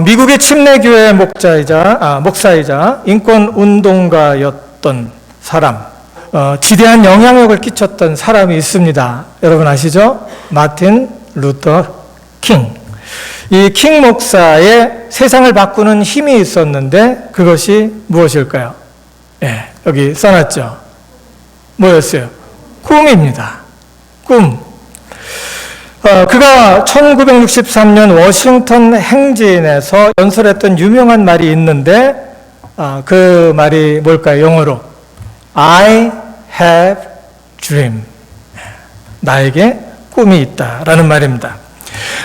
미국의 침례교회 목사이자 인권운동가였던 사람, 지대한 영향력을 끼쳤던 사람이 있습니다. 여러분 아시죠? 마틴 루터 킹. 이 킹 목사의 세상을 바꾸는 힘이 있었는데 그것이 무엇일까요? 예, 여기 써놨죠. 뭐였어요? 꿈입니다. 꿈. 그가 1963년 워싱턴 행진에서 연설했던 유명한 말이 있는데 그 말이 뭘까요? 영어로 I have dream. 나에게 꿈이 있다라는 말입니다.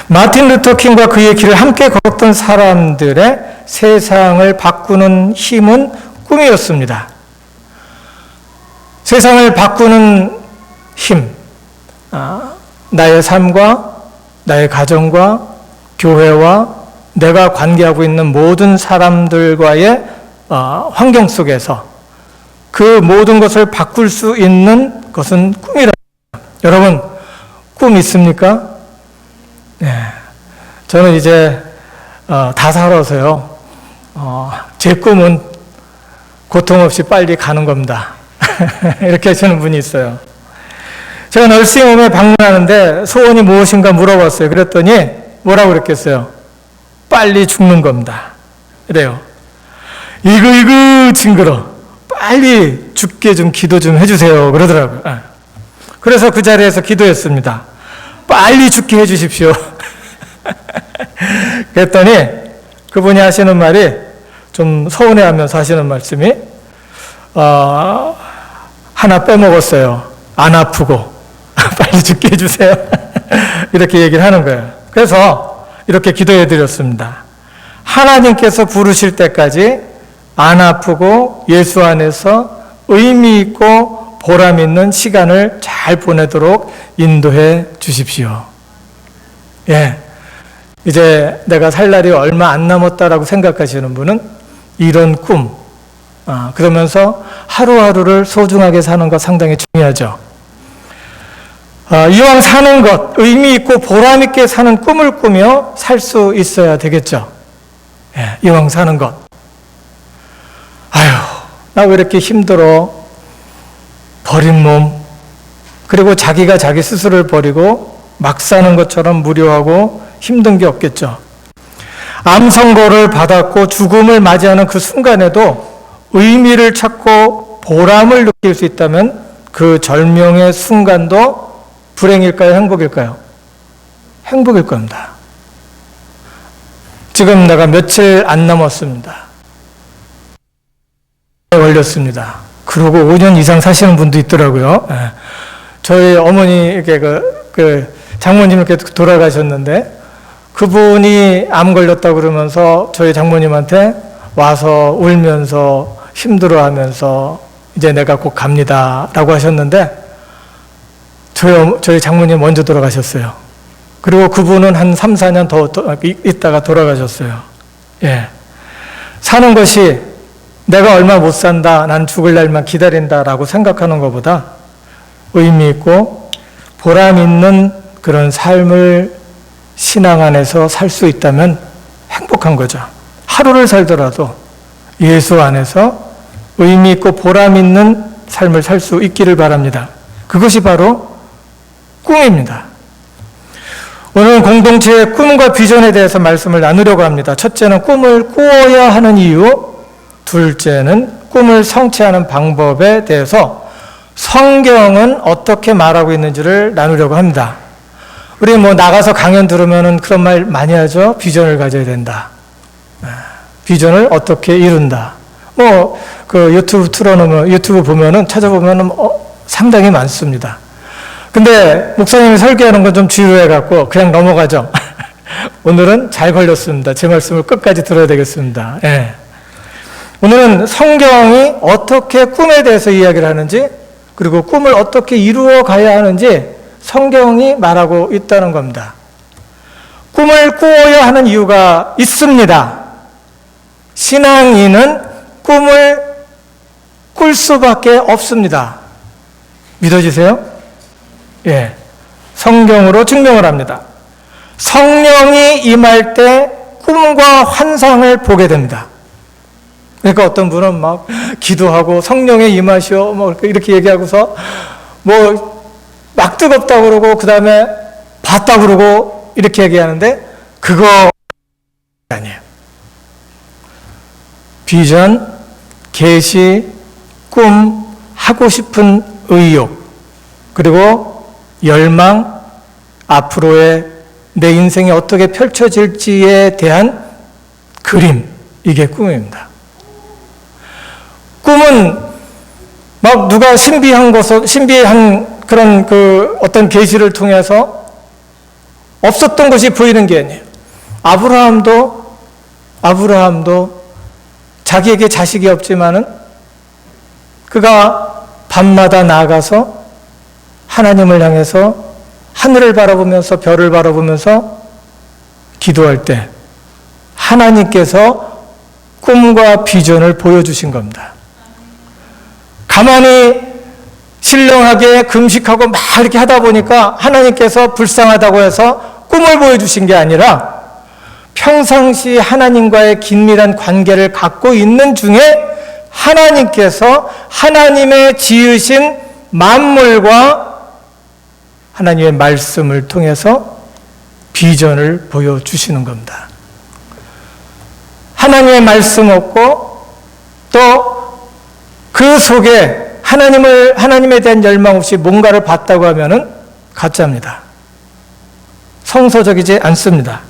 마틴 루터 킹과 그의 길을 함께 걸었던 사람들의 세상을 바꾸는 힘은 꿈이었습니다. 세상을 바꾸는 힘, 나의 삶과 나의 가정과 교회와 내가 관계하고 있는 모든 사람들과의 환경 속에서 그 모든 것을 바꿀 수 있는 것은 꿈이라고 합니다. 여러분, 꿈 있습니까? 네. 저는 이제 다 살아서요. 제 꿈은 고통 없이 빨리 가는 겁니다. 이렇게 하시는 분이 있어요. 제가 널싱홈에 방문하는데 소원이 무엇인가 물어봤어요. 그랬더니 뭐라고 그랬겠어요? 빨리 죽는 겁니다. 그래요. 이거 징그러. 빨리 죽게 좀 기도 좀 해주세요. 그러더라고요. 그래서 그 자리에서 기도했습니다. 빨리 죽게 해주십시오. 그랬더니 그분이 하시는 말이 좀 서운해하면서 하시는 말씀이 하나 빼먹었어요. 안 아프고 빨리 죽게 해주세요. 이렇게 얘기를 하는 거예요. 그래서 이렇게 기도해 드렸습니다. 하나님께서 부르실 때까지 안 아프고 예수 안에서 의미 있고 보람 있는 시간을 잘 보내도록 인도해 주십시오. 예. 이제 내가 살 날이 얼마 안 남았다라고 생각하시는 분은 이런 꿈, 그러면서 하루하루를 소중하게 사는 것 상당히 중요하죠. 이왕 사는 것, 의미 있고 보람 있게 사는 꿈을 꾸며 살 수 있어야 되겠죠. 예, 이왕 사는 것. 아유, 나 왜 이렇게 힘들어? 버린 몸, 그리고 자기가 자기 스스로를 버리고 막 사는 것처럼 무료하고 힘든 게 없겠죠. 암 선고를 받았고 죽음을 맞이하는 그 순간에도 의미를 찾고 보람을 느낄 수 있다면 그 절명의 순간도 불행일까요? 행복일까요? 행복일 겁니다. 지금 내가 며칠 안 남았습니다. 걸렸습니다. 그러고 5년 이상 사시는 분도 있더라고요. 저희 어머니께 장모님께 돌아가셨는데 그분이 암 걸렸다고 그러면서 저희 장모님한테 와서 울면서 힘들어하면서 이제 내가 곧 갑니다 라고 하셨는데 저희 장모님 먼저 돌아가셨어요. 그리고 그분은 한 3, 4년 더 있다가 돌아가셨어요. 예. 사는 것이 내가 얼마 못 산다, 난 죽을 날만 기다린다 라고 생각하는 것보다 의미 있고 보람 있는 그런 삶을 신앙 안에서 살 수 있다면 행복한 거죠. 하루를 살더라도 예수 안에서 의미 있고 보람 있는 삶을 살 수 있기를 바랍니다. 그것이 바로 꿈입니다. 오늘은 공동체의 꿈과 비전에 대해서 말씀을 나누려고 합니다. 첫째는 꿈을 꾸어야 하는 이유, 둘째는 꿈을 성취하는 방법에 대해서 성경은 어떻게 말하고 있는지를 나누려고 합니다. 우리 나가서 강연 들으면 그런 말 많이 하죠. 비전을 가져야 된다. 비전을 어떻게 이룬다. 유튜브 보면은, 찾아보면은, 상당히 많습니다. 근데, 목사님이 설교하는 건 좀 지루해갖고, 그냥 넘어가죠. 오늘은 잘 걸렸습니다. 제 말씀을 끝까지 들어야 되겠습니다. 예. 오늘은 성경이 어떻게 꿈에 대해서 이야기를 하는지, 그리고 꿈을 어떻게 이루어 가야 하는지, 성경이 말하고 있다는 겁니다. 꿈을 꾸어야 하는 이유가 있습니다. 신앙인은 꿈을 꿀 수밖에 없습니다. 믿어지세요? 예. 성경으로 증명을 합니다. 성령이 임할 때 꿈과 환상을 보게 됩니다. 그러니까 어떤 분은 막 기도하고 성령의 임하시오 뭐 이렇게 얘기하고서 뭐 막 뜨겁다 그러고 그 다음에 봤다 그러고 이렇게 얘기하는데 그거 아니에요. 비전, 계시, 꿈, 하고 싶은 의욕, 그리고 열망, 앞으로의 내 인생이 어떻게 펼쳐질지에 대한 그림, 이게 꿈입니다. 꿈은 막 누가 신비한 그런 어떤 계시를 통해서 없었던 것이 보이는 게 아니에요. 아브라함도 자기에게 자식이 없지만은 그가 밤마다 나아가서 하나님을 향해서 하늘을 바라보면서 별을 바라보면서 기도할 때 하나님께서 꿈과 비전을 보여주신 겁니다. 가만히 신령하게 금식하고 막 이렇게 하다 보니까 하나님께서 불쌍하다고 해서 꿈을 보여주신 게 아니라 평상시 하나님과의 긴밀한 관계를 갖고 있는 중에 하나님께서 하나님의 지으신 만물과 하나님의 말씀을 통해서 비전을 보여주시는 겁니다. 하나님의 말씀 없고 또 그 속에 하나님에 대한 열망 없이 뭔가를 봤다고 하면은 가짜입니다. 성서적이지 않습니다.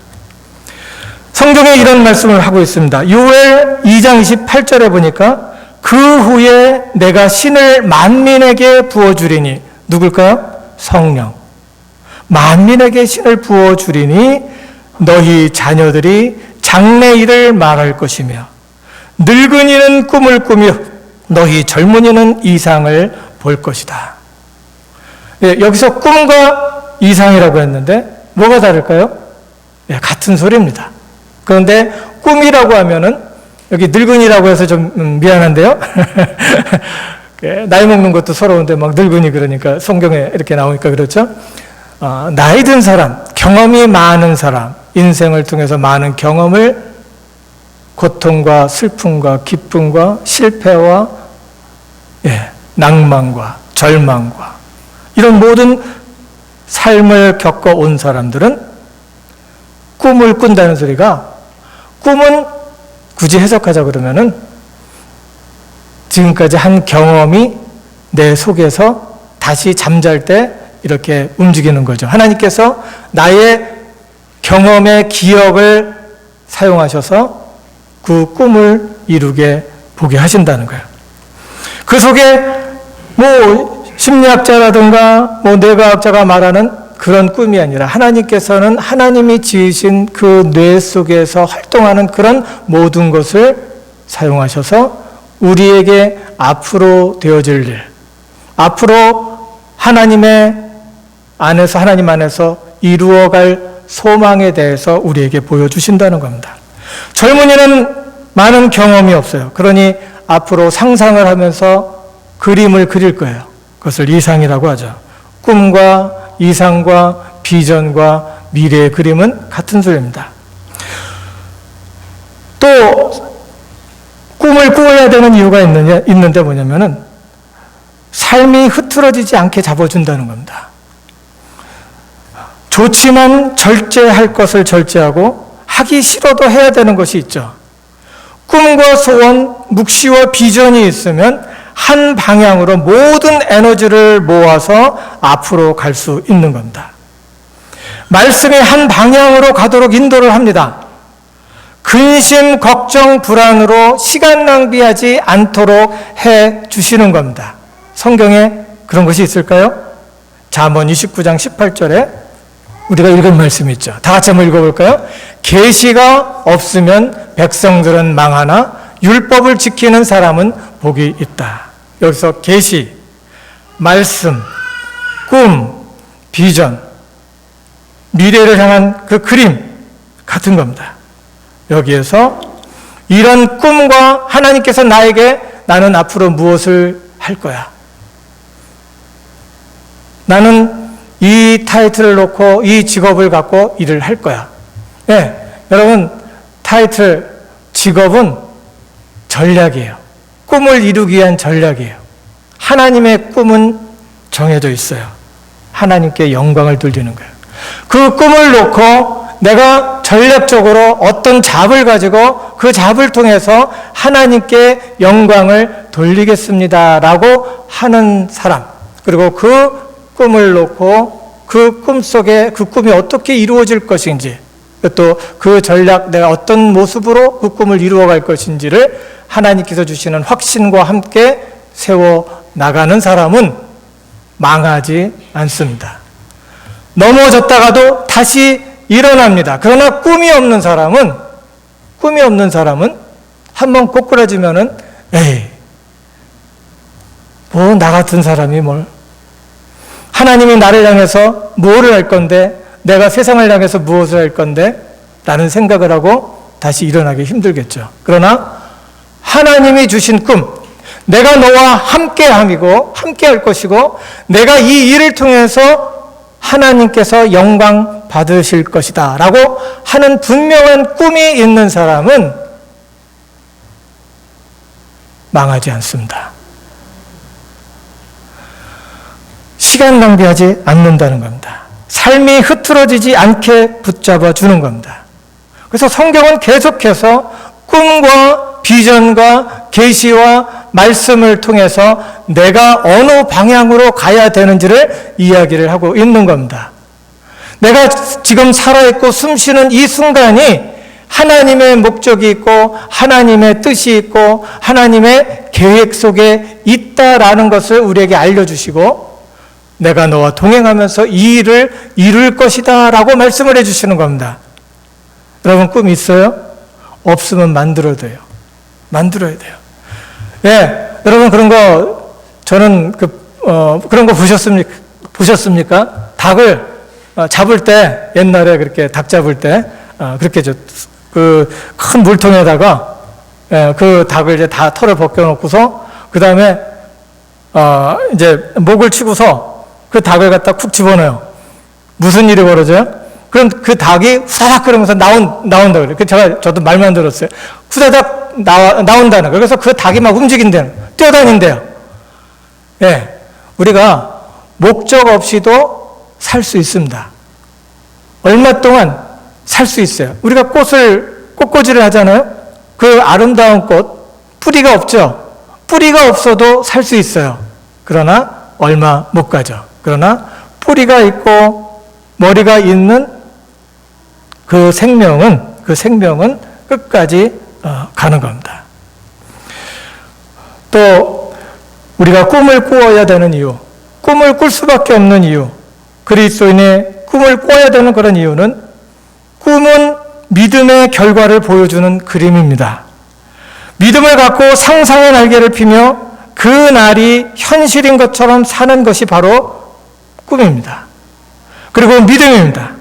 성경에 이런 말씀을 하고 있습니다. 요엘 2장 28절에 보니까 그 후에 내가 신을 만민에게 부어주리니 누굴까요? 성령. 만민에게 신을 부어주리니 너희 자녀들이 장래일을 말할 것이며 늙은이는 꿈을 꾸며 너희 젊은이는 이상을 볼 것이다. 예, 여기서 꿈과 이상이라고 했는데 뭐가 다를까요? 예, 같은 소리입니다. 그런데 꿈이라고 하면은 여기 늙은이라고 해서 좀 미안한데요. 나이 먹는 것도 서러운데 막 늙은이 그러니까 성경에 이렇게 나오니까 그렇죠. 나이 든 사람, 경험이 많은 사람, 인생을 통해서 많은 경험을 고통과 슬픔과 기쁨과 실패와 낭만과 절망과 이런 모든 삶을 겪어온 사람들은 꿈을 꾼다는 소리가 꿈은 굳이 해석하자 그러면은 지금까지 한 경험이 내 속에서 다시 잠잘 때 이렇게 움직이는 거죠. 하나님께서 나의 경험의 기억을 사용하셔서 그 꿈을 이루게 보게 하신다는 거예요. 그 속에 뭐 심리학자라든가 뭐 뇌과학자가 말하는 그런 꿈이 아니라 하나님께서는 하나님이 지으신 그 뇌 속에서 활동하는 그런 모든 것을 사용하셔서 우리에게 앞으로 되어질 일, 앞으로 하나님 안에서 이루어갈 소망에 대해서 우리에게 보여주신다는 겁니다. 젊은이는 많은 경험이 없어요. 그러니 앞으로 상상을 하면서 그림을 그릴 거예요. 그것을 이상이라고 하죠. 꿈과 이상과 비전과 미래의 그림은 같은 소리입니다. 또 꿈을 꾸어야 되는 이유가 있는데 뭐냐면은 삶이 흐트러지지 않게 잡아준다는 겁니다. 좋지만 절제할 것을 절제하고 하기 싫어도 해야 되는 것이 있죠. 꿈과 소원, 묵시와 비전이 있으면 한 방향으로 모든 에너지를 모아서 앞으로 갈 수 있는 겁니다. 말씀이 한 방향으로 가도록 인도를 합니다. 근심, 걱정, 불안으로 시간 낭비하지 않도록 해 주시는 겁니다. 성경에 그런 것이 있을까요? 잠언 29장 18절에 우리가 읽은 말씀이 있죠. 다 같이 한번 읽어볼까요? 계시가 없으면 백성들은 망하나 율법을 지키는 사람은 복이 있다. 여기서 계시, 말씀, 꿈, 비전, 미래를 향한 그 그림 같은 겁니다. 여기에서 이런 꿈과 하나님께서 나는 앞으로 무엇을 할 거야. 나는 이 타이틀을 놓고 이 직업을 갖고 일을 할 거야. 네, 여러분 타이틀, 직업은 전략이에요. 꿈을 이루기 위한 전략이에요. 하나님의 꿈은 정해져 있어요. 하나님께 영광을 돌리는 거예요. 그 꿈을 놓고 내가 전략적으로 어떤 잡을 가지고 그 잡을 통해서 하나님께 영광을 돌리겠습니다라고 하는 사람, 그리고 그 꿈을 놓고 그 꿈 속에 그 꿈이 어떻게 이루어질 것인지, 또 그 전략, 내가 어떤 모습으로 그 꿈을 이루어갈 것인지를 하나님께서 주시는 확신과 함께 세워 나가는 사람은 망하지 않습니다. 넘어졌다가도 다시 일어납니다. 그러나 꿈이 없는 사람은 한번 꼬꾸라지면은 에이, 뭐 나 같은 사람이 뭘, 하나님이 나를 향해서 무엇을 할 건데, 내가 세상을 향해서 무엇을 할 건데 라는 생각을 하고 다시 일어나기 힘들겠죠. 그러나 하나님이 주신 꿈, 내가 너와 함께함이고 함께할 것이고 내가 이 일을 통해서 하나님께서 영광 받으실 것이다 라고 하는 분명한 꿈이 있는 사람은 망하지 않습니다. 시간 낭비하지 않는다는 겁니다. 삶이 흐트러지지 않게 붙잡아 주는 겁니다. 그래서 성경은 계속해서 꿈과 비전과 계시와 말씀을 통해서 내가 어느 방향으로 가야 되는지를 이야기를 하고 있는 겁니다. 내가 지금 살아있고 숨쉬는 이 순간이 하나님의 목적이 있고 하나님의 뜻이 있고 하나님의 계획 속에 있다라는 것을 우리에게 알려주시고 내가 너와 동행하면서 이 일을 이룰 것이다 라고 말씀을 해주시는 겁니다. 여러분 꿈 있어요? 없으면 만들어야 돼요. 만들어야 돼요. 예, 여러분 그런 거 저는 그런 거 보셨습니까? 닭을 잡을 때 옛날에 그렇게 닭 잡을 때 그렇게 그 큰 물통에다가 그 닭을 이제 다 털을 벗겨놓고서 그 다음에 이제 목을 치고서 그 닭을 갖다 쿡 집어넣어요. 무슨 일이 벌어져요? 그럼 그 닭이 후다닥 그러면서 나온다 그래요. 저도 말만 들었어요. 후다닥 나온다는 거예요. 그래서 그 닭이 막 움직인대요. 뛰어다닌대요. 예. 우리가 목적 없이도 살 수 있습니다. 얼마 동안 살 수 있어요. 우리가 꽃꽂이를 하잖아요. 그 아름다운 꽃, 뿌리가 없죠. 뿌리가 없어도 살 수 있어요. 그러나 얼마 못 가죠. 그러나 뿌리가 있고 머리가 있는 그 생명은 끝까지 가는 겁니다. 또 우리가 꿈을 꾸어야 되는 이유, 꿈을 꿀 수밖에 없는 이유, 그리스도인의 꿈을 꿔야 되는 그런 이유는 꿈은 믿음의 결과를 보여주는 그림입니다. 믿음을 갖고 상상의 날개를 피며 그 날이 현실인 것처럼 사는 것이 바로 꿈입니다. 그리고 믿음입니다.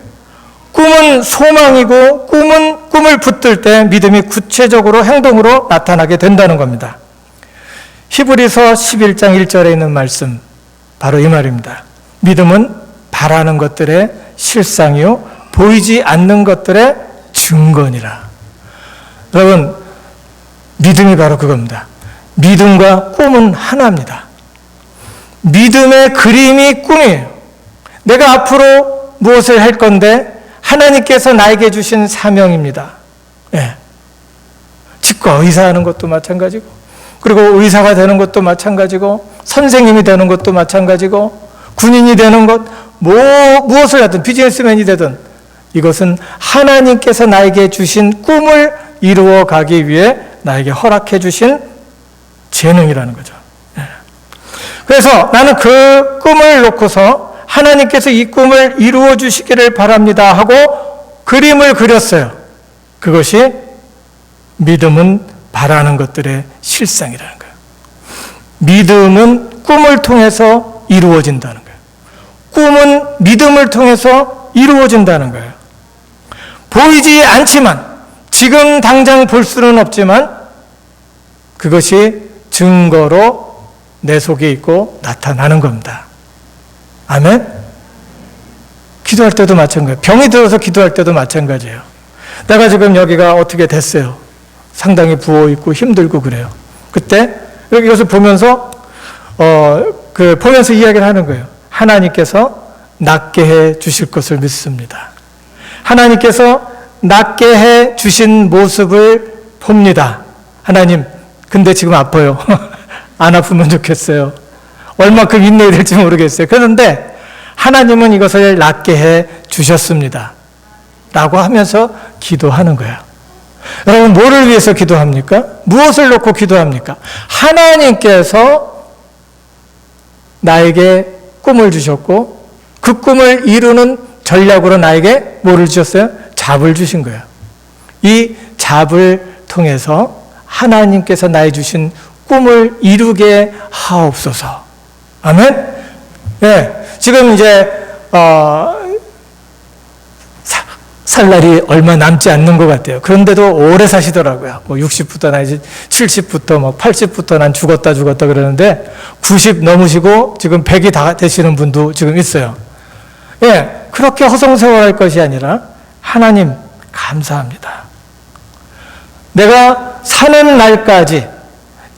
꿈은 소망이고 꿈을 붙들 때 믿음이 구체적으로 행동으로 나타나게 된다는 겁니다. 히브리서 11장 1절에 있는 말씀, 바로 이 말입니다. 믿음은 바라는 것들의 실상이요 보이지 않는 것들의 증거니라. 여러분, 믿음이 바로 그겁니다. 믿음과 꿈은 하나입니다. 믿음의 그림이 꿈이에요. 내가 앞으로 무엇을 할 건데 하나님께서 나에게 주신 사명입니다. 예. 치과 의사하는 것도 마찬가지고, 그리고 의사가 되는 것도 마찬가지고, 선생님이 되는 것도 마찬가지고, 군인이 되는 것, 무엇을 하든 비즈니스맨이 되든 이것은 하나님께서 나에게 주신 꿈을 이루어 가기 위해 나에게 허락해 주신 재능이라는 거죠. 그래서 나는 그 꿈을 놓고서 하나님께서 이 꿈을 이루어 주시기를 바랍니다 하고 그림을 그렸어요. 그것이 믿음은 바라는 것들의 실상이라는 거예요. 믿음은 꿈을 통해서 이루어진다는 거예요. 꿈은 믿음을 통해서 이루어진다는 거예요. 보이지 않지만, 지금 당장 볼 수는 없지만 그것이 증거로 내 속에 있고 나타나는 겁니다. 아멘? 기도할 때도 마찬가지예요. 병이 들어서 기도할 때도 마찬가지예요. 내가 지금 여기가 어떻게 됐어요. 상당히 부어있고 힘들고 그래요. 그때 이것을 보면서 보면서 이야기를 하는 거예요. 하나님께서 낫게 해 주실 것을 믿습니다. 하나님께서 낫게 해 주신 모습을 봅니다. 하나님, 근데 지금 아파요. 안 아프면 좋겠어요. 얼마큼 인내해야 될지 모르겠어요. 그런데 하나님은 이것을 낫게 해 주셨습니다. 라고 하면서 기도하는 거예요. 여러분, 뭐를 위해서 기도합니까? 무엇을 놓고 기도합니까? 하나님께서 나에게 꿈을 주셨고 그 꿈을 이루는 전략으로 나에게 뭐를 주셨어요? 잡을 주신 거예요. 이 잡을 통해서 하나님께서 나에게 주신 꿈을 이루게 하옵소서. 아멘? 네, 지금 이제 살 날이 얼마 남지 않는 것 같아요. 그런데도 오래 사시더라고요. 뭐 60부터 나 이제 70부터 막 80부터 난 죽었다 그러는데 90 넘으시고 지금 100이 다 되시는 분도 지금 있어요. 예, 그렇게 허송세월할 것이 아니라 하나님 감사합니다. 내가 사는 날까지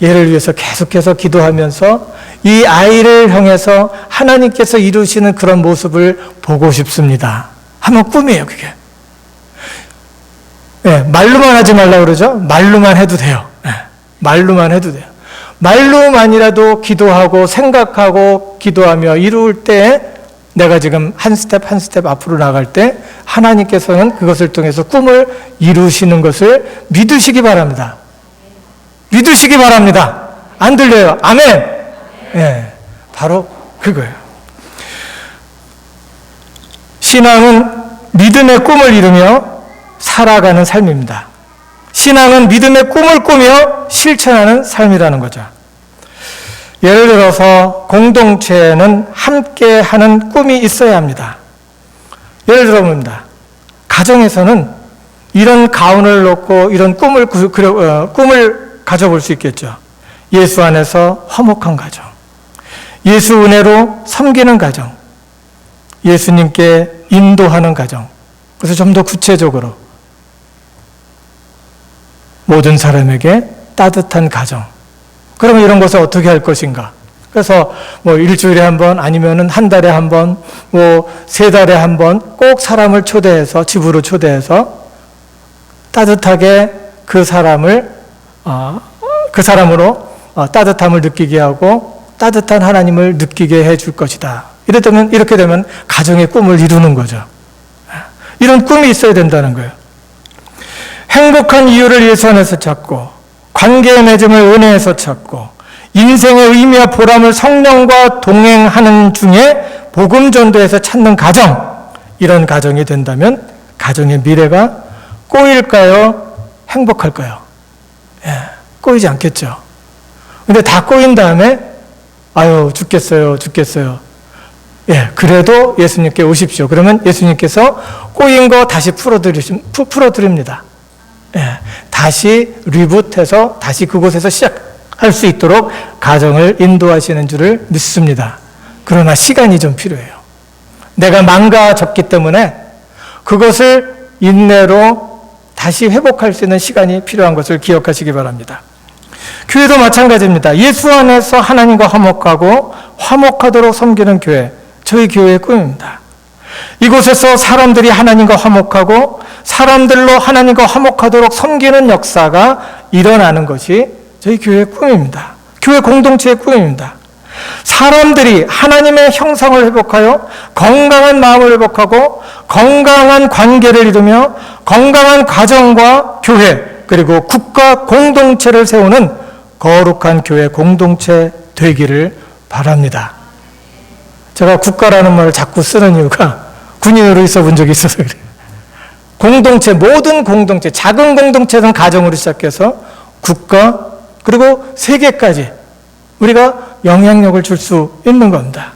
얘를 위해서 계속해서 기도하면서 이 아이를 향해서 하나님께서 이루시는 그런 모습을 보고 싶습니다. 하면 꿈이에요, 그게. 네, 말로만 하지 말라고 그러죠? 말로만 해도 돼요. 네, 말로만 해도 돼요. 말로만이라도 기도하고 생각하고 기도하며 이룰 때 내가 지금 한 스텝 한 스텝 앞으로 나갈 때 하나님께서는 그것을 통해서 꿈을 이루시는 것을 믿으시기 바랍니다. 믿으시기 바랍니다. 안 들려요? 아멘! 네, 바로 그거예요. 신앙은 믿음의 꿈을 이루며 살아가는 삶입니다. 신앙은 믿음의 꿈을 꾸며 실천하는 삶이라는 거죠. 예를 들어서 공동체에는 함께하는 꿈이 있어야 합니다. 예를 들어 봅니다. 가정에서는 이런 가운을 놓고 이런 꿈을 가져볼 수 있겠죠. 예수 안에서 화목한 가정, 예수 은혜로 섬기는 가정, 예수님께 인도하는 가정. 그래서 좀 더 구체적으로 모든 사람에게 따뜻한 가정. 그러면 이런 것을 어떻게 할 것인가? 그래서 뭐 일주일에 한 번, 아니면은 한 달에 한 번, 뭐 3달에 한 번 꼭 사람을 초대해서, 집으로 초대해서 따뜻하게 그 사람을, 그 사람으로 따뜻함을 느끼게 하고 따뜻한 하나님을 느끼게 해 줄 것이다. 이렇게 되면 가정의 꿈을 이루는 거죠. 이런 꿈이 있어야 된다는 거예요. 행복한 이유를 예수 안에서 찾고, 관계의 맺음을 은혜에서 찾고, 인생의 의미와 보람을 성령과 동행하는 중에 복음 전도에서 찾는 가정, 이런 가정이 된다면 가정의 미래가 꼬일까요? 행복할까요? 예, 꼬이지 않겠죠. 근데 다 꼬인 다음에 아유 죽겠어요. 예, 그래도 예수님께 오십시오. 그러면 예수님께서 꼬인 거 다시 풀어드립니다. 예, 다시 리부트해서 다시 그곳에서 시작할 수 있도록 가정을 인도하시는 줄을 믿습니다. 그러나 시간이 좀 필요해요. 내가 망가졌기 때문에 그것을 인내로 다시 회복할 수 있는 시간이 필요한 것을 기억하시기 바랍니다. 교회도 마찬가지입니다. 예수 안에서 하나님과 화목하고 화목하도록 섬기는 교회, 저희 교회의 꿈입니다. 이곳에서 사람들이 하나님과 화목하고 사람들로 하나님과 화목하도록 섬기는 역사가 일어나는 것이 저희 교회의 꿈입니다. 교회 공동체의 꿈입니다. 사람들이 하나님의 형상을 회복하여 건강한 마음을 회복하고 건강한 관계를 이루며 건강한 가정과 교회 그리고 국가 공동체를 세우는 거룩한 교회 공동체 되기를 바랍니다. 제가 국가라는 말을 자꾸 쓰는 이유가 군인으로 있어 본 적이 있어서 그래요. 공동체, 모든 공동체, 작은 공동체는 가정으로 시작해서 국가 그리고 세계까지 우리가 영향력을 줄 수 있는 겁니다.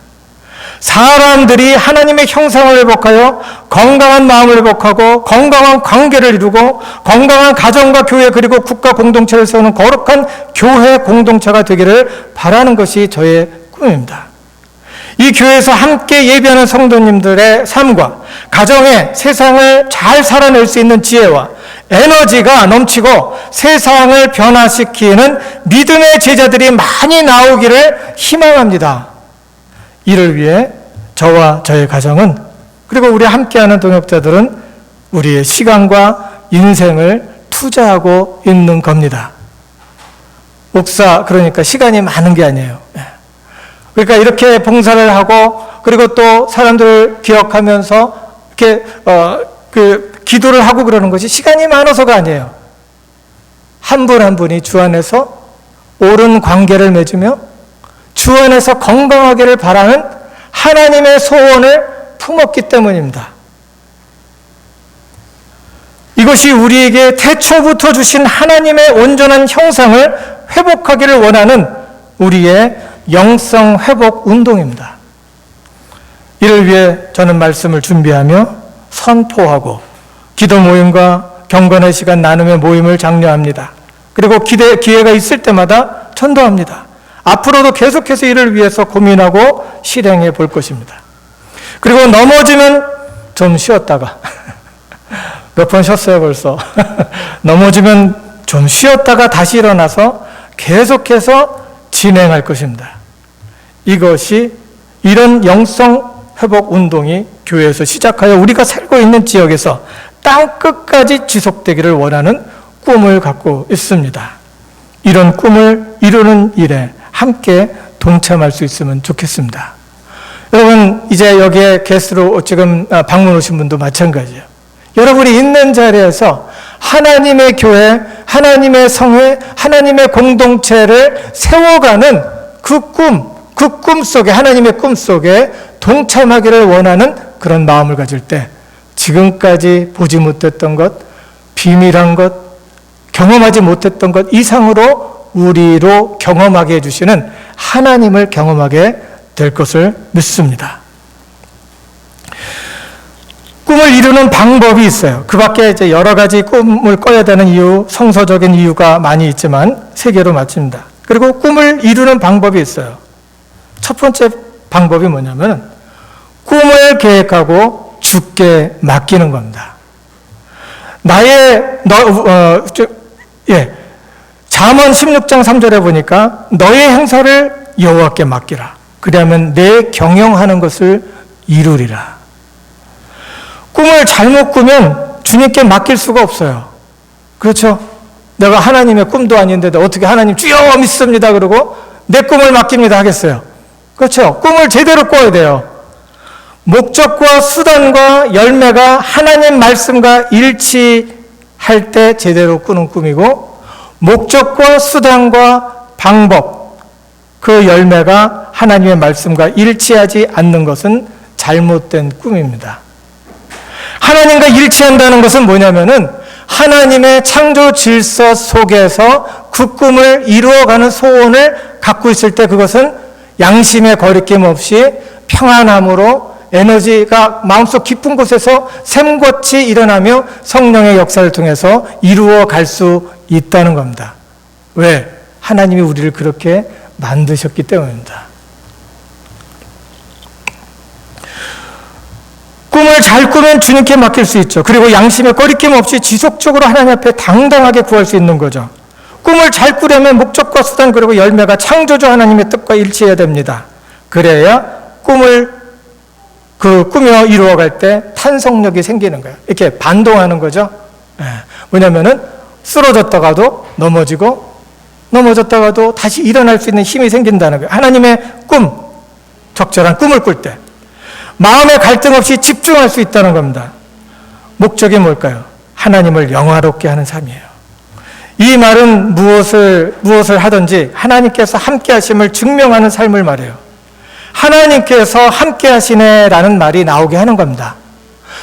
사람들이 하나님의 형상을 회복하여 건강한 마음을 회복하고 건강한 관계를 이루고 건강한 가정과 교회 그리고 국가 공동체를 세우는 거룩한 교회 공동체가 되기를 바라는 것이 저의 꿈입니다. 이 교회에서 함께 예배하는 성도님들의 삶과 가정에 세상을 잘 살아낼 수 있는 지혜와 에너지가 넘치고 세상을 변화시키는 믿음의 제자들이 많이 나오기를 희망합니다. 이를 위해 저와 저의 가정은, 그리고 우리 함께하는 동역자들은 우리의 시간과 인생을 투자하고 있는 겁니다. 목사, 그러니까 시간이 많은 게 아니에요. 그러니까 이렇게 봉사를 하고, 그리고 또 사람들을 기억하면서 이렇게 기도를 하고 그러는 것이 시간이 많아서가 아니에요. 한 분 한 분이 주 안에서 옳은 관계를 맺으며 주 안에서 건강하기를 바라는 하나님의 소원을 품었기 때문입니다. 이것이 우리에게 태초부터 주신 하나님의 온전한 형상을 회복하기를 원하는 우리의 영성 회복 운동입니다. 이를 위해 저는 말씀을 준비하며 선포하고 기도 모임과 경건의 시간 나눔의 모임을 장려합니다. 그리고 기회가 있을 때마다 전도합니다. 앞으로도 계속해서 이를 위해서 고민하고 실행해 볼 것입니다. 그리고 넘어지면 좀 쉬었다가 몇 번 쉬었어요 벌써. 넘어지면 좀 쉬었다가 다시 일어나서 계속해서 진행할 것입니다. 이것이 이런 영성 회복 운동이 교회에서 시작하여 우리가 살고 있는 지역에서 땅 끝까지 지속되기를 원하는 꿈을 갖고 있습니다. 이런 꿈을 이루는 일에 함께 동참할 수 있으면 좋겠습니다. 여러분, 이제 여기에 게스트로 지금 방문 오신 분도 마찬가지예요. 여러분이 있는 자리에서 하나님의 교회, 하나님의 성회, 하나님의 공동체를 세워가는 그 꿈 속에, 하나님의 꿈 속에 동참하기를 원하는 그런 마음을 가질 때 지금까지 보지 못했던 것, 비밀한 것, 경험하지 못했던 것 이상으로 우리로 경험하게 해주시는 하나님을 경험하게 될 것을 믿습니다. 꿈을 이루는 방법이 있어요. 그 밖에 이제 여러 가지 꿈을 꿔야 되는 이유, 성서적인 이유가 많이 있지만 세 개로 마칩니다. 그리고 꿈을 이루는 방법이 있어요. 첫 번째 방법이 뭐냐면 꿈을 계획하고 주께 맡기는 겁니다. 잠언 16장 3절에 보니까 너의 행사를 여호와께 맡기라. 그리하면 내 경영하는 것을 이루리라. 꿈을 잘못 꾸면 주님께 맡길 수가 없어요. 그렇죠? 내가 하나님의 꿈도 아닌데 어떻게 하나님 주여 믿습니다 그러고 내 꿈을 맡깁니다 하겠어요? 그렇죠? 꿈을 제대로 꿔야 돼요. 목적과 수단과 열매가 하나님 말씀과 일치할 때 제대로 꾸는 꿈이고, 목적과 수단과 방법, 그 열매가 하나님의 말씀과 일치하지 않는 것은 잘못된 꿈입니다. 하나님과 일치한다는 것은 뭐냐면은 하나님의 창조 질서 속에서 그 꿈을 이루어가는 소원을 갖고 있을 때 그것은 양심의 거리낌 없이 평안함으로 에너지가 마음속 깊은 곳에서 샘같이 일어나며 성령의 역사를 통해서 이루어 갈 수 있다는 겁니다. 왜? 하나님이 우리를 그렇게 만드셨기 때문입니다. 꿈을 잘 꾸면 주님께 맡길 수 있죠. 그리고 양심의 거리낌 없이 지속적으로 하나님 앞에 당당하게 구할 수 있는 거죠. 꿈을 잘 꾸려면 목적과 수단 그리고 열매가 창조주 하나님의 뜻과 일치해야 됩니다. 그래야 꿈을 꾸며 이루어갈 때 탄성력이 생기는 거예요. 이렇게 반동하는 거죠. 뭐냐면은 쓰러졌다가도 넘어졌다가도 다시 일어날 수 있는 힘이 생긴다는 거예요. 하나님의 꿈, 적절한 꿈을 꿀 때 마음의 갈등 없이 집중할 수 있다는 겁니다. 목적이 뭘까요? 하나님을 영화롭게 하는 삶이에요. 이 말은 무엇을 하든지 하나님께서 함께 하심을 증명하는 삶을 말해요. 하나님께서 함께 하시네라는 말이 나오게 하는 겁니다.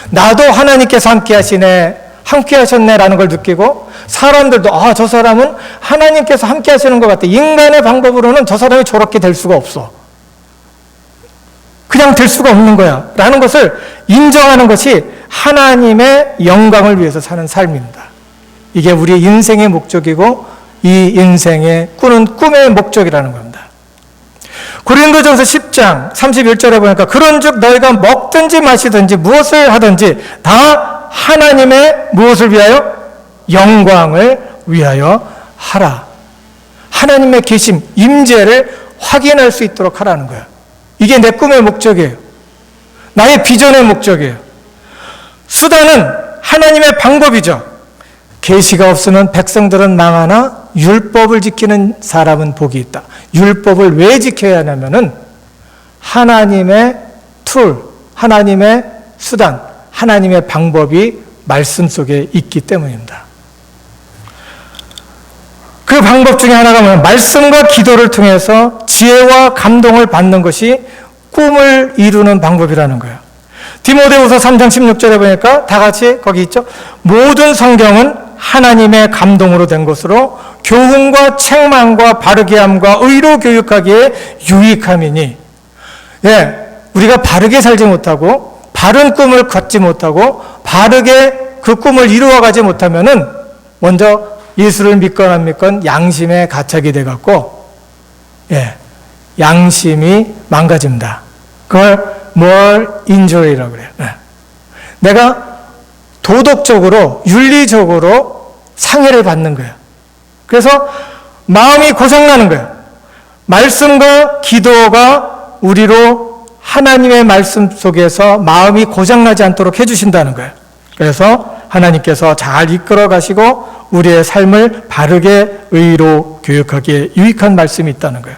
나도 하나님께서 함께 하셨네라는 걸 느끼고, 사람들도 저 사람은 하나님께서 함께 하시는 것 같아. 인간의 방법으로는 저 사람이 저렇게 될 수가 없어. 그냥 될 수가 없는 거야 라는 것을 인정하는 것이 하나님의 영광을 위해서 사는 삶입니다. 이게 우리의 인생의 목적이고 이 인생의 꾸는 꿈의 목적이라는 겁니다. 고린도전서 10장 31절에 보니까 그런즉 너희가 먹든지 마시든지 무엇을 하든지 다 하나님의 무엇을 위하여? 영광을 위하여 하라. 하나님의 계심, 임재를 확인할 수 있도록 하라는 거예요. 이게 내 꿈의 목적이에요. 나의 비전의 목적이에요. 수단은 하나님의 방법이죠. 계시가 없으면 백성들은 망하나 율법을 지키는 사람은 복이 있다. 율법을 왜 지켜야 하냐면은 하나님의 툴, 하나님의 수단, 하나님의 방법이 말씀 속에 있기 때문입니다. 그 방법 중에 하나가 뭐냐면 말씀과 기도를 통해서 지혜와 감동을 받는 것이 꿈을 이루는 방법이라는 거예요. 디모데후서 3장 16절에 보니까 다 같이 거기 있죠. 모든 성경은 하나님의 감동으로 된 것으로 교훈과 책망과 바르게 함과 의로 교육하기에 유익함이니, 예, 우리가 바르게 살지 못하고 바른 꿈을 갖지 못하고 바르게 그 꿈을 이루어가지 못하면은 먼저 예수를 믿건 안 믿건 양심의 가책이 돼갖고, 예, 양심이 망가집니다. 그걸 moral injury라고 그래요. 예. 내가 도덕적으로, 윤리적으로 상해를 받는 거예요. 그래서 마음이 고장나는 거예요. 말씀과 기도가 우리로 하나님의 말씀 속에서 마음이 고장나지 않도록 해주신다는 거예요. 그래서 하나님께서 잘 이끌어 가시고 우리의 삶을 바르게 의로 교육하기에 유익한 말씀이 있다는 거예요.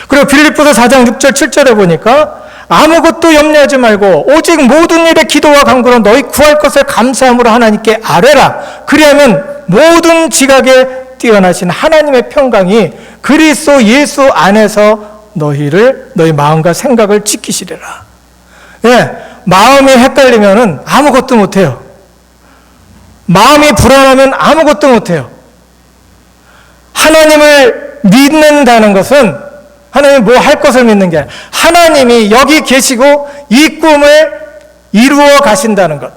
그리고 빌립보서 4장 6절 7절에 보니까 아무것도 염려하지 말고 오직 모든 일에 기도와 간구로 너희 구할 것을 감사함으로 하나님께 아뢰라. 그리하면 모든 지각에 뛰어나신 하나님의 평강이 그리스도 예수 안에서 너희 마음과 생각을 지키시리라. 예, 마음이 헷갈리면은 아무것도 못해요. 마음이 불안하면 아무것도 못해요. 하나님을 믿는다는 것은 하나님이 뭐 할 것을 믿는 게 아니라 하나님이 여기 계시고 이 꿈을 이루어 가신다는 것.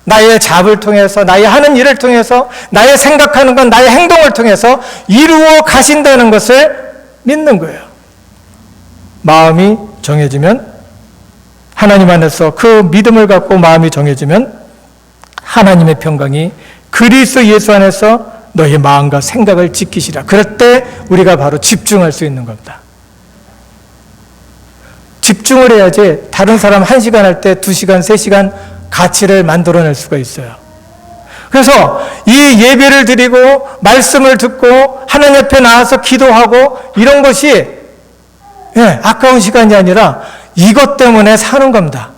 나의 잡을 통해서, 나의 하는 일을 통해서, 나의 생각하는 것, 나의 행동을 통해서 이루어 가신다는 것을 믿는 거예요. 마음이 정해지면, 하나님 안에서 그 믿음을 갖고 마음이 정해지면 하나님의 평강이 그리스도 예수 안에서 너희 마음과 생각을 지키시라. 그럴 때 우리가 바로 집중할 수 있는 겁니다. 집중을 해야지 다른 사람 1시간 할 때 2시간, 3시간 가치를 만들어낼 수가 있어요. 그래서 이 예배를 드리고 말씀을 듣고 하나님 앞에 나와서 기도하고 이런 것이, 예, 아까운 시간이 아니라 이것 때문에 사는 겁니다.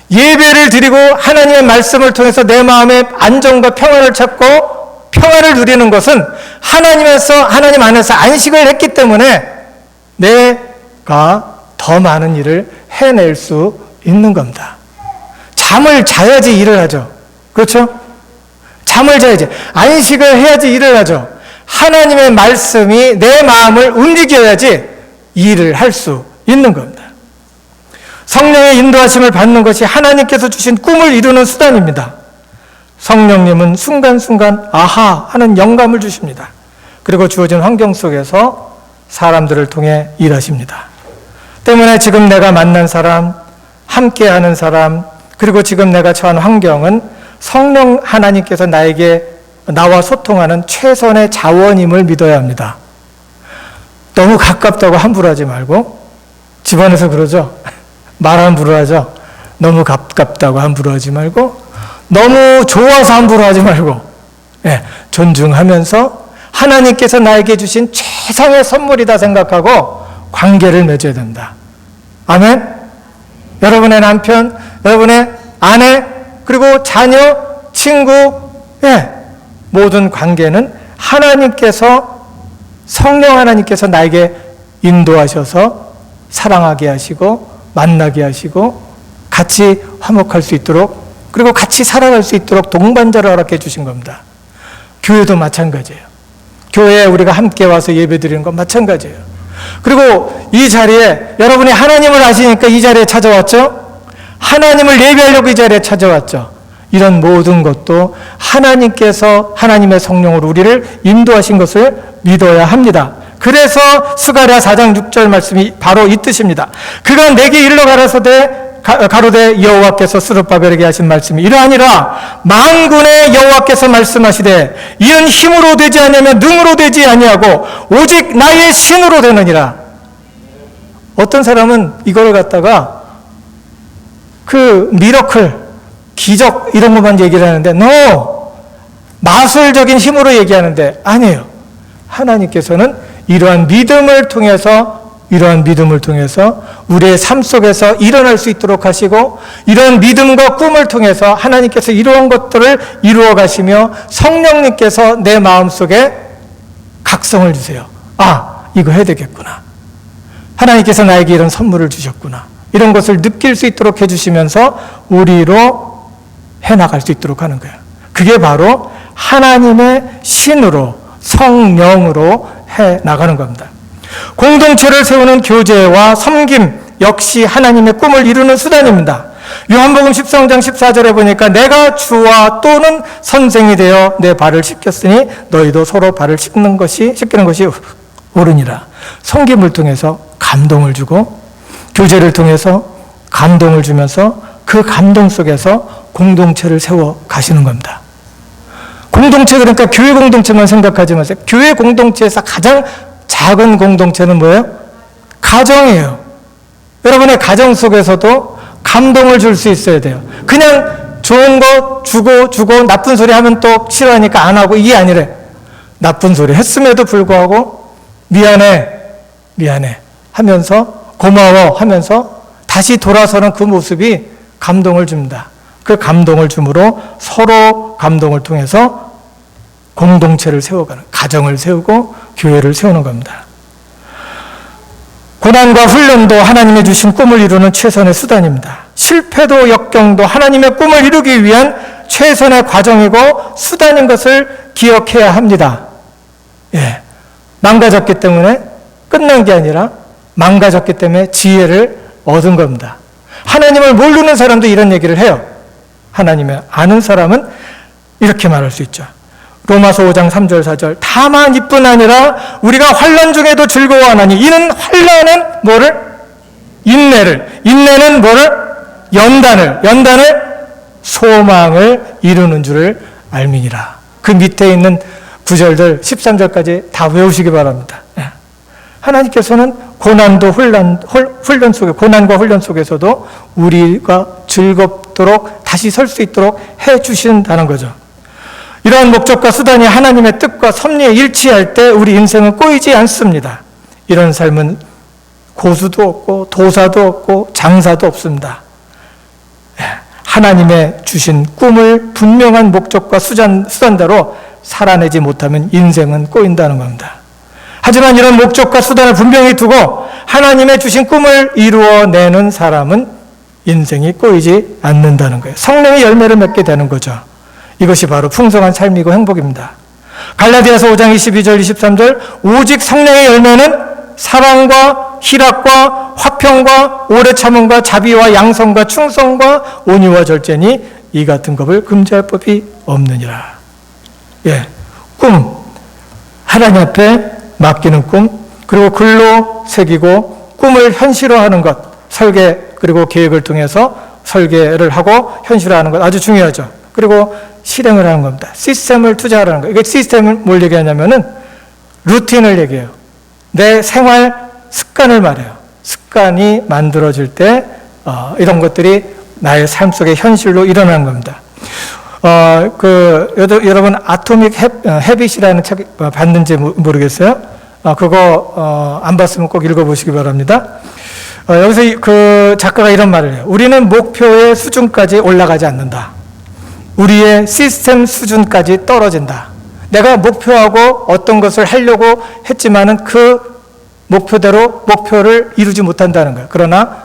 예배를 드리고 하나님의 말씀을 통해서 내 마음의 안정과 평안을 찾고 평안을 누리는 것은 하나님 안에서 안식을 했기 때문에 내가 더 많은 일을 해낼 수 있는 겁니다. 잠을 자야지 일을 하죠. 그렇죠? 잠을 자야지. 안식을 해야지 일을 하죠. 하나님의 말씀이 내 마음을 움직여야지 일을 할 수 있는 겁니다. 성령의 인도하심을 받는 것이 하나님께서 주신 꿈을 이루는 수단입니다. 성령님은 순간순간 아하 하는 영감을 주십니다. 그리고 주어진 환경 속에서 사람들을 통해 일하십니다. 때문에 지금 내가 만난 사람, 함께하는 사람, 그리고 지금 내가 처한 환경은 성령 하나님께서 나와 소통하는 최선의 자원임을 믿어야 합니다. 너무 가깝다고 함부로 하지 말고, 집안에서 그러죠. 말 함부로 하죠. 너무 가깝다고 함부로 하지 말고, 너무 좋아서 함부로 하지 말고, 예, 존중하면서 하나님께서 나에게 주신 최상의 선물이다 생각하고 관계를 맺어야 된다. 아멘? 여러분의 남편, 여러분의 아내, 그리고 자녀, 친구, 예, 모든 관계는 성령 하나님께서 나에게 인도하셔서 사랑하게 하시고 만나게 하시고 같이 화목할 수 있도록, 그리고 같이 살아갈 수 있도록 동반자를 허락해 주신 겁니다. 교회도 마찬가지예요. 교회에 우리가 함께 와서 예배드리는 건 마찬가지예요. 그리고 이 자리에 여러분이 하나님을 아시니까 이 자리에 찾아왔죠? 하나님을 예배하려고 이 자리에 찾아왔죠? 이런 모든 것도 하나님께서 하나님의 성령으로 우리를 인도하신 것을 믿어야 합니다. 그래서 스가랴 4장 6절 말씀이 바로 이 뜻입니다. 그가 내게 이르러 가로되 여호와께서 스룹바벨에게 하신 말씀이 이러하니라. 만군의 여호와께서 말씀하시되 이는 힘으로 되지 아니하며 능으로 되지 아니하고 오직 나의 신으로 되느니라. 어떤 사람은 이걸 갖다가 그 미러클, 기적 이런 것만 얘기를 하는데 마술적인 힘으로 얘기하는데 아니에요. 하나님께서는 이러한 믿음을 통해서 우리의 삶 속에서 일어날 수 있도록 하시고, 이런 믿음과 꿈을 통해서 하나님께서 이러한 것들을 이루어 가시며 성령님께서 내 마음속에 각성을 주세요. 이거 해야 되겠구나. 하나님께서 나에게 이런 선물을 주셨구나. 이런 것을 느낄 수 있도록 해주시면서 우리로 해나갈 수 있도록 하는 거예요. 그게 바로 하나님의 신으로, 성령으로 해나가는 겁니다. 공동체를 세우는 교제와 섬김 역시 하나님의 꿈을 이루는 수단입니다. 요한복음 13장 14절에 보니까 내가 주와 또는 선생이 되어 내 발을 씻겼으니 너희도 서로 발을 씻기는 것이 옳으니라. 섬김을 통해서 감동을 주고, 교제를 통해서 감동을 주면서 그 감동 속에서 공동체를 세워 가시는 겁니다. 공동체, 그러니까 교회 공동체만 생각하지 마세요. 교회 공동체에서 가장 작은 공동체는 뭐예요? 가정이에요. 여러분의 가정 속에서도 감동을 줄 수 있어야 돼요. 그냥 좋은 거 주고 나쁜 소리 하면 또 싫어하니까 안 하고, 이게 아니래. 나쁜 소리 했음에도 불구하고 미안해 하면서, 고마워 하면서 다시 돌아서는 그 모습이 감동을 줍니다. 그 감동을 줌으로 서로 감동을 통해서 공동체를 세워가는, 가정을 세우고 교회를 세우는 겁니다. 고난과 훈련도 하나님의 주신 꿈을 이루는 최선의 수단입니다. 실패도 역경도 하나님의 꿈을 이루기 위한 최선의 과정이고 수단인 것을 기억해야 합니다. 망가졌기 때문에 끝난 게 아니라 망가졌기 때문에 지혜를 얻은 겁니다. 하나님을 모르는 사람도 이런 얘기를 해요. 하나님을 아는 사람은 이렇게 말할 수 있죠. 로마서 5장 3절 4절 다만 이뿐 아니라 우리가 환난 중에도 즐거워하나니 이는 환난은 뭐를? 인내는 뭐를? 연단을 소망을 이루는 줄을 알미니라. 그 밑에 있는 구절들 13절까지 다 외우시기 바랍니다. 하나님께서는 고난과 훈련 속에서도 우리가 즐겁도록 다시 설 수 있도록 해 주신다는 거죠. 이러한 목적과 수단이 하나님의 뜻과 섭리에 일치할 때 우리 인생은 꼬이지 않습니다. 이런 삶은 고수도 없고 도사도 없고 장사도 없습니다. 하나님의 주신 꿈을 분명한 목적과 수단대로 살아내지 못하면 인생은 꼬인다는 겁니다. 하지만 이런 목적과 수단을 분명히 두고 하나님의 주신 꿈을 이루어내는 사람은 인생이 꼬이지 않는다는 거예요. 성령의 열매를 맺게 되는 거죠. 이것이 바로 풍성한 삶이고 행복입니다. 갈라디아서 5장 22절 23절 오직 성령의 열매는 사랑과 희락과 화평과 오래 참음과 자비와 양성과 충성과 온유와 절제니 이 같은 것을 금지할 법이 없느니라. 꿈, 하나님 앞에 맡기는 꿈, 그리고 글로 새기고 꿈을 현실화하는 것, 설계 그리고 계획을 통해서 설계를 하고 현실화하는 것 아주 중요하죠. 그리고 실행을 하는 겁니다. 시스템을 투자하라는 거예요. 이게 시스템을 뭘 얘기하냐면은 루틴을 얘기해요. 내 생활 습관을 말해요. 습관이 만들어질 때 이런 것들이 나의 삶 속에 현실로 일어나는 겁니다. 여러분 아토믹 헤빗이라는 책 봤는지 모르겠어요. 그거 안 봤으면 꼭 읽어보시기 바랍니다. 여기서 그 작가가 이런 말을 해요. 우리는 목표의 수준까지 올라가지 않는다. 우리의 시스템 수준까지 떨어진다. 내가 목표하고 어떤 것을 하려고 했지만은 그 목표대로 목표를 이루지 못한다는 거예요. 그러나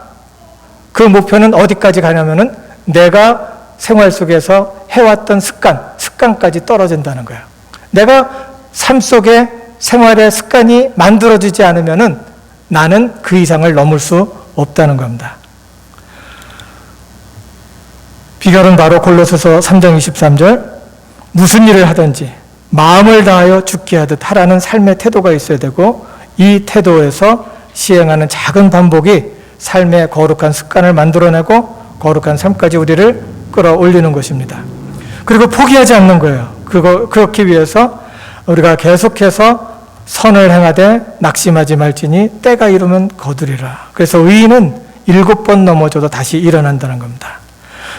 그 목표는 어디까지 가냐면은 내가 생활 속에서 해왔던 습관까지 떨어진다는 거예요. 내가 삶 속에 생활의 습관이 만들어지지 않으면은 나는 그 이상을 넘을 수 없다는 겁니다. 비결은 바로 골로새서 3장 23절 무슨 일을 하든지 마음을 다하여 죽게 하듯 하라는 삶의 태도가 있어야 되고 이 태도에서 시행하는 작은 반복이 삶의 거룩한 습관을 만들어내고 거룩한 삶까지 우리를 끌어올리는 것입니다. 그리고 포기하지 않는 거예요. 그렇기 위해서 우리가 계속해서 선을 행하되 낙심하지 말지니 때가 이르면 거두리라. 그래서 의인은 7번 넘어져도 다시 일어난다는 겁니다.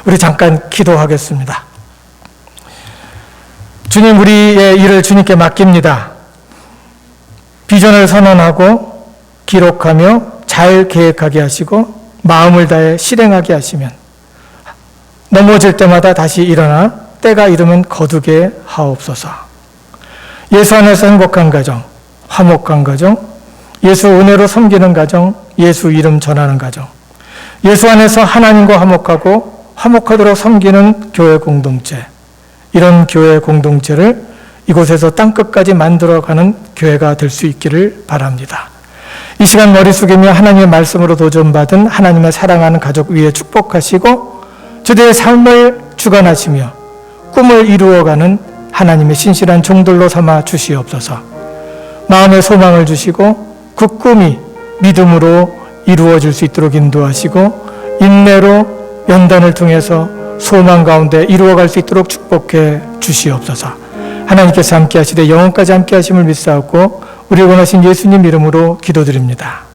우리 잠깐 기도하겠습니다. 주님, 우리의 일을 주님께 맡깁니다. 비전을 선언하고 기록하며 잘 계획하게 하시고 마음을 다해 실행하게 하시면 넘어질 때마다 다시 일어나 때가 이르면 거두게 하옵소서. 예수 안에서 행복한 가정, 화목한 가정, 예수 은혜로 섬기는 가정, 예수 이름 전하는 가정, 예수 안에서 하나님과 화목하고 화목하도록 섬기는 교회 공동체, 이런 교회 공동체를 이곳에서 땅끝까지 만들어가는 교회가 될 수 있기를 바랍니다. 이 시간 머리 숙이며 하나님의 말씀으로 도전받은 하나님의 사랑하는 가족 위에 축복하시고 저들의 삶을 주관하시며 꿈을 이루어가는 하나님의 신실한 종들로 삼아 주시옵소서. 마음의 소망을 주시고 그 꿈이 믿음으로 이루어질 수 있도록 인도하시고 인내로 연단을 통해서 소망 가운데 이루어갈 수 있도록 축복해 주시옵소서. 하나님께서 함께 하시되 영원까지 함께 하심을 믿사옵고 우리 원하신 예수님 이름으로 기도드립니다.